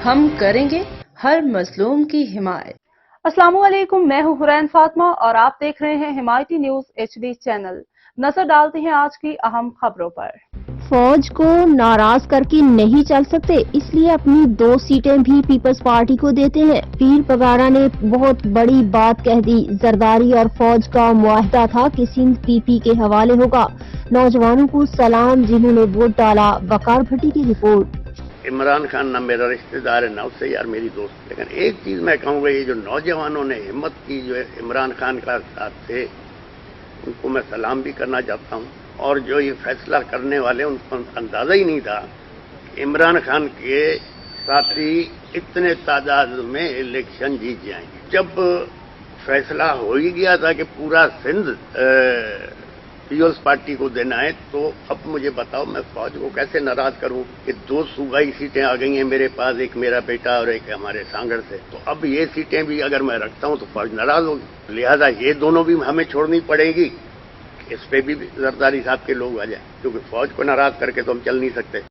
ہم کریں گے ہر مظلوم کی حمایت۔ السلام علیکم، میں ہوں حرین فاطمہ اور آپ دیکھ رہے ہیں حمایتی نیوز HD چینل۔ نظر ڈالتے ہیں آج کی اہم خبروں پر۔ فوج کو ناراض کر کے نہیں چل سکتے، اس لیے اپنی 2 سیٹیں بھی پیپلز پارٹی کو دیتے ہیں۔ پیر پگاڑا نے بہت بڑی بات کہہ دی۔ زرداری اور فوج کا معاہدہ تھا کہ سندھ PP کے حوالے ہوگا۔ نوجوانوں کو سلام جنہوں نے ووٹ ڈالا۔ وقار بھٹی کی رپورٹ۔ عمران خان نہ میرا رشتہ دار ہے نہ اس سے یار میری دوست، لیکن ایک چیز میں کہوں گا، یہ جو نوجوانوں نے ہمت کی جو عمران خان کا ساتھ تھے، ان کو میں سلام بھی کرنا چاہتا ہوں، اور جو یہ فیصلہ کرنے والے ان کو اندازہ ہی نہیں تھا کہ عمران خان کے ساتھی اتنے تعداد میں الیکشن جیت جائیں گے۔ جب فیصلہ ہو ہی گیا تھا کہ پورا سندھ پیپلز پارٹی کو دینا ہے، تو اب مجھے بتاؤ میں فوج کو کیسے ناراض کروں کہ 2 صوبائی سیٹیں آ گئی ہیں میرے پاس، ایک میرا بیٹا اور ایک ہمارے سانگڑ سے، تو اب یہ سیٹیں بھی اگر میں رکھتا ہوں تو فوج ناراض ہوگی، لہذا یہ دونوں بھی ہمیں چھوڑنی پڑے گی۔ اس پہ بھی زرداری صاحب کے لوگ آ جائیں، کیونکہ فوج کو ناراض کر کے تو ہم چل نہیں سکتے۔